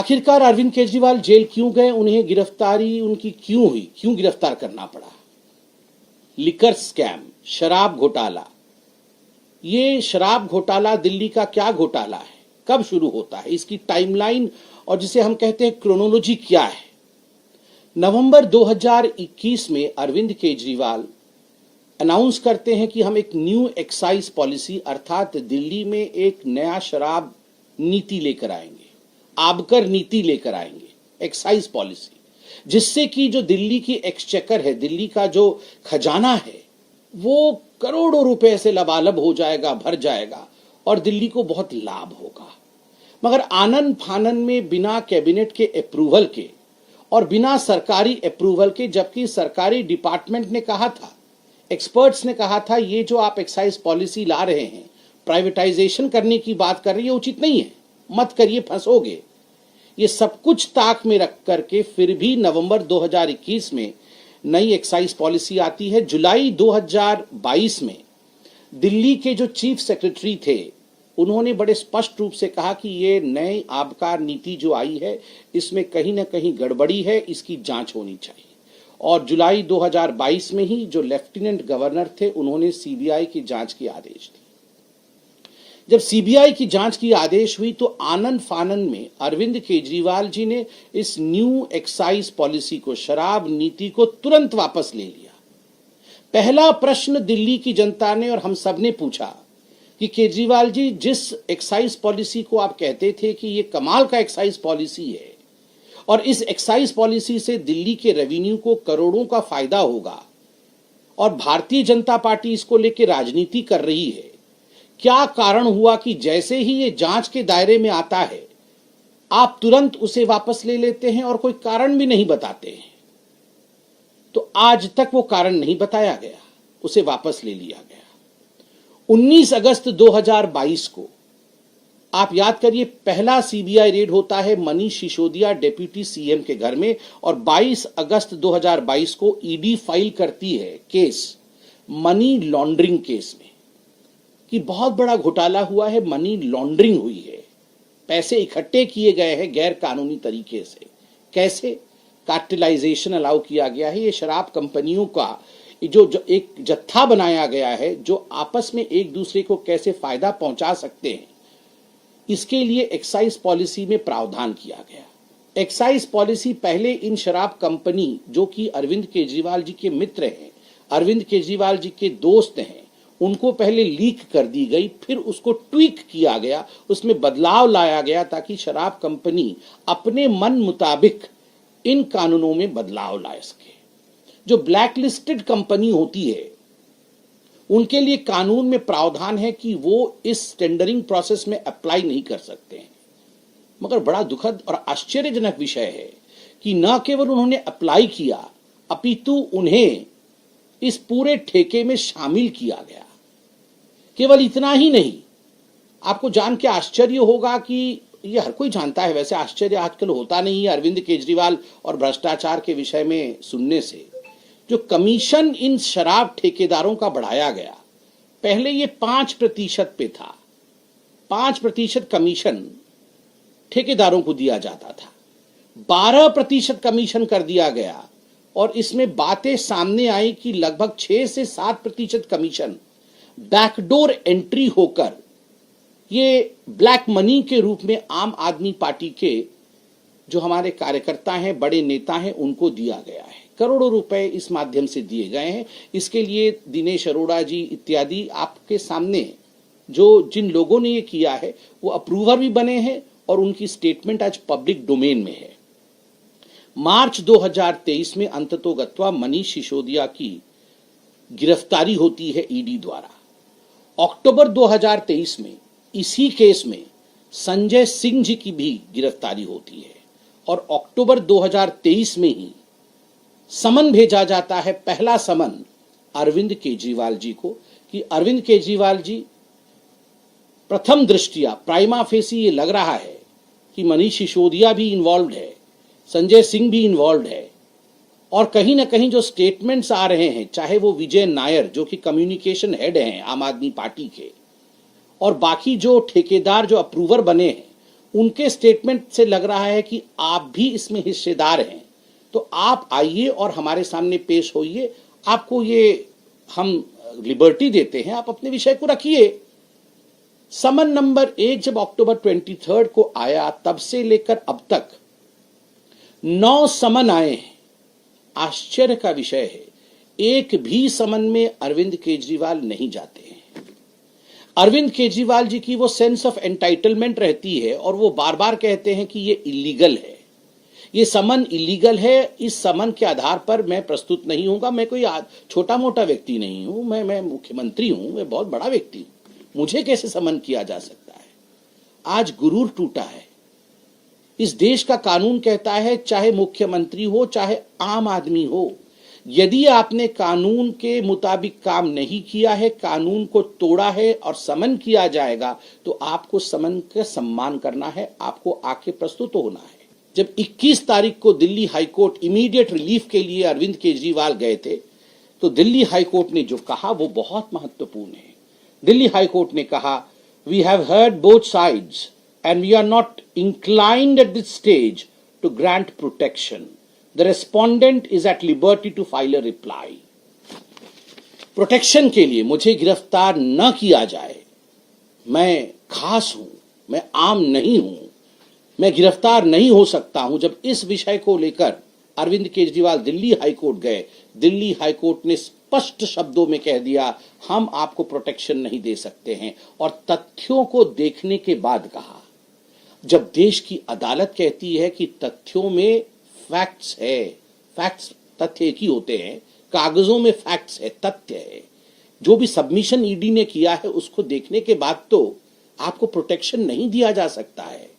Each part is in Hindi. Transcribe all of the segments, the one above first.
आखिरकार अरविंद केजरीवाल जेल क्यों गए, उन्हें गिरफ्तारी उनकी क्यों हुई, क्यों गिरफ्तार करना पड़ा? लिकर स्कैम, शराब घोटाला। ये शराब घोटाला दिल्ली का क्या घोटाला है, कब शुरू होता है, इसकी टाइमलाइन और जिसे हम कहते हैं क्रोनोलॉजी क्या है? नवंबर 2021 में अरविंद केजरीवाल अनाउंस करते हैं कि हम एक न्यू एक्साइज पॉलिसी अर्थात दिल्ली में एक नया शराब नीति लेकर आएंगे, आबकर नीति लेकर आएंगे, एक्साइज पॉलिसी, जिससे कि जो दिल्ली की एक्सचेकर है, दिल्ली का जो खजाना है, वो करोड़ों रुपए से लबालब हो जाएगा, भर जाएगा और दिल्ली को बहुत लाभ होगा। मगर आनन फानन में बिना कैबिनेट के अप्रूवल के और बिना सरकारी अप्रूवल के, जबकि सरकारी डिपार्टमेंट ने कहा था, एक्सपर्ट्स ने कहा था, ये जो आप एक्साइज पॉलिसी ला रहे हैं, प्राइवेटाइजेशन करने की बात कर रही है, उचित नहीं है, मत करिए, फंसोगे। ये सब कुछ ताक में रख करके फिर भी नवंबर 2021 में नई एक्साइज पॉलिसी आती है। जुलाई 2022 में दिल्ली के जो चीफ सेक्रेटरी थे, उन्होंने बड़े स्पष्ट रूप से कहा कि ये नई आबकार नीति जो आई है, इसमें कहीं ना कहीं गड़बड़ी है, इसकी जांच होनी चाहिए। और जुलाई 2022 में ही जो लेफ्टिनेंट गवर्नर थे, उन्होंने सीबीआई की जांच की आदेश दी। जब सीबीआई की जांच की आदेश हुई तो आनन फानन में अरविंद केजरीवाल जी ने इस न्यू एक्साइज पॉलिसी को, शराब नीति को तुरंत वापस ले लिया। पहला प्रश्न दिल्ली की जनता ने और हम सब ने पूछा कि केजरीवाल जी, जिस एक्साइज पॉलिसी को आप कहते थे कि ये कमाल का एक्साइज पॉलिसी है और इस एक्साइज पॉलिसी से दिल्ली के रेवेन्यू को करोड़ों का फायदा होगा और भारतीय जनता पार्टी इसको लेकर राजनीति कर रही है, क्या कारण हुआ कि जैसे ही ये जांच के दायरे में आता है, आप तुरंत उसे वापस ले लेते हैं और कोई कारण भी नहीं बताते हैं? तो आज तक वो कारण नहीं बताया गया, उसे वापस ले लिया गया। 19 अगस्त 2022 को आप याद करिए, पहला सीबीआई रेड होता है मनीष सिसोदिया डिप्टी सीएम के घर में और 22 अगस्त 2022 को ईडी फाइल करती है केस मनी लॉन्ड्रिंग केस में कि बहुत बड़ा घोटाला हुआ है, मनी लॉन्ड्रिंग हुई है, पैसे इकट्ठे किए गए हैं गैर कानूनी तरीके से। कैसे? कार्टेलाइजेशन अलाउ किया गया है। ये शराब कंपनियों का जो एक जत्था बनाया गया है, जो आपस में एक दूसरे को कैसे फायदा पहुंचा सकते हैं, इसके लिए एक्साइज पॉलिसी में प्रावधान किया गया। एक्साइज पॉलिसी पहले इन शराब कंपनी, जो कि अरविंद केजरीवाल जी के मित्र हैं, अरविंद केजरीवाल जी के दोस्त हैं, उनको पहले लीक कर दी गई, फिर उसको ट्वीक किया गया, उसमें बदलाव लाया गया ताकि शराब कंपनी अपने मन मुताबिक इन कानूनों में बदलाव ला सके। जो ब्लैक लिस्टेड कंपनी होती है, उनके लिए कानून में प्रावधान है कि वो इस टेंडरिंग प्रोसेस में अप्लाई नहीं कर सकते हैं। मगर बड़ा दुखद और आश्चर्यजनक विषय है कि न केवल उन्होंने अप्लाई किया, अपितु उन्हें इस पूरे ठेके में शामिल किया गया। केवल इतना ही नहीं, आपको जान के आश्चर्य होगा कि ये हर कोई जानता है, वैसे आश्चर्य आजकल होता नहीं है अरविंद केजरीवाल और भ्रष्टाचार के विषय में सुनने से, जो कमीशन इन शराब ठेकेदारों का बढ़ाया गया। पहले ये 5% पे था, 5% कमीशन ठेकेदारों को दिया जाता था, 12% कमीशन कर दिया गया और इसमें बातें सामने आई कि लगभग 6 से 7% कमीशन बैकडोर एंट्री होकर ये ब्लैक मनी के रूप में आम आदमी पार्टी के जो हमारे कार्यकर्ता हैं, बड़े नेता हैं, उनको दिया गया है। करोड़ों रुपए इस माध्यम से दिए गए हैं। इसके लिए दिनेश अरोड़ा जी इत्यादि आपके सामने जो जिन लोगों ने ये किया है वो अप्रूवर भी बने हैं और उनकी स्टेटमेंट आज पब्लिक डोमेन में है। मार्च 2023 में अंततोगत्वा मनीष सिसोदिया की गिरफ्तारी होती है ईडी द्वारा। अक्टूबर 2023 में इसी केस में संजय सिंह जी की भी गिरफ्तारी होती है और अक्टूबर 2023 में ही समन भेजा जाता है, पहला समन अरविंद केजरीवाल जी को कि अरविंद केजरीवाल जी, प्रथम दृष्टिया प्राइमा फेसी ये लग रहा है कि मनीष सिसोदिया भी इन्वॉल्व है, संजय सिंह भी इन्वॉल्व है और कहीं ना कहीं जो स्टेटमेंट्स आ रहे हैं, चाहे वो विजय नायर जो कि कम्युनिकेशन हेड हैं आम आदमी पार्टी के, और बाकी जो ठेकेदार जो अप्रूवर बने हैं, उनके स्टेटमेंट से लग रहा है कि आप भी इसमें हिस्सेदार हैं, तो आप आइए और हमारे सामने पेश होइए। आपको ये हम लिबर्टी देते हैं, आप अपने विषय को रखिए। समन नंबर 1 जब अक्टूबर 23 को आया, तब से लेकर अब तक 9 समन आए हैं। आश्चर्य का विषय है, एक भी समन में अरविंद केजरीवाल नहीं जाते हैं। अरविंद केजरीवाल जी की वो सेंस ऑफ एंटाइटलमेंट रहती है और वो बार बार कहते हैं कि ये इलीगल है, ये समन इलीगल है। इस समन के आधार पर मैं प्रस्तुत नहीं होऊंगा। मैं कोई छोटा मोटा व्यक्ति नहीं हूं, मैं मुख्यमंत्री हूं, मैं बहुत बड़ा व्यक्ति हूं, मुझे कैसे समन किया जा सकता है। आज गुरूर टूटा है। इस देश का कानून कहता है, चाहे मुख्यमंत्री हो चाहे आम आदमी हो, यदि आपने कानून के मुताबिक काम नहीं किया है, कानून को तोड़ा है और समन किया जाएगा, तो आपको समन का सम्मान करना है, आपको आके प्रस्तुत होना है। जब 21 तारीख को दिल्ली हाईकोर्ट इमीडिएट रिलीफ के लिए अरविंद केजरीवाल गए थे, तो दिल्ली हाईकोर्ट ने जो कहा वो बहुत महत्वपूर्ण है। दिल्ली हाईकोर्ट ने कहा, we have heard both sides and we are not inclined at this stage to grant protection. The respondent is at liberty to file a reply. Protection के लिए मुझे गिरफ्तार न किया जाए। मैं खास हूं, मैं आम नहीं हूं, मैं गिरफ्तार नहीं हो सकता हूं। जब इस विषय को लेकर अरविंद केजरीवाल दिल्ली हाईकोर्ट गए, दिल्ली हाईकोर्ट ने स्पष्ट शब्दों में कह दिया, हम आपको प्रोटेक्शन नहीं दे सकते हैं। और तथ्यों को देखने के बाद कहा, जब देश की अदालत कहती है कि तथ्यों में फैक्ट्स है, फैक्ट्स तथ्य एक ही होते हैं, कागजों में फैक्ट्स है, तथ्य है, जो भी सबमिशन ईडी ने किया है उसको देखने के बाद तो आपको प्रोटेक्शन नहीं दिया जा सकता है।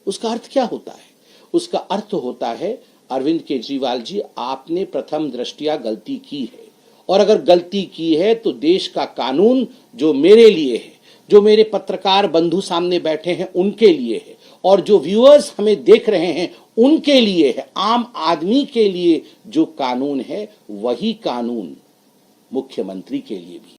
उसका अर्थ क्या होता है? उसका अर्थ होता है, अरविंद केजरीवाल जी, आपने प्रथम दृष्टया गलती की है, और अगर गलती की है तो देश का कानून जो मेरे लिए है, जो मेरे पत्रकार बंधु सामने बैठे हैं उनके लिए है, और जो व्यूअर्स हमें देख रहे हैं उनके लिए है, आम आदमी के लिए जो कानून है वही कानून मुख्यमंत्री के लिए भी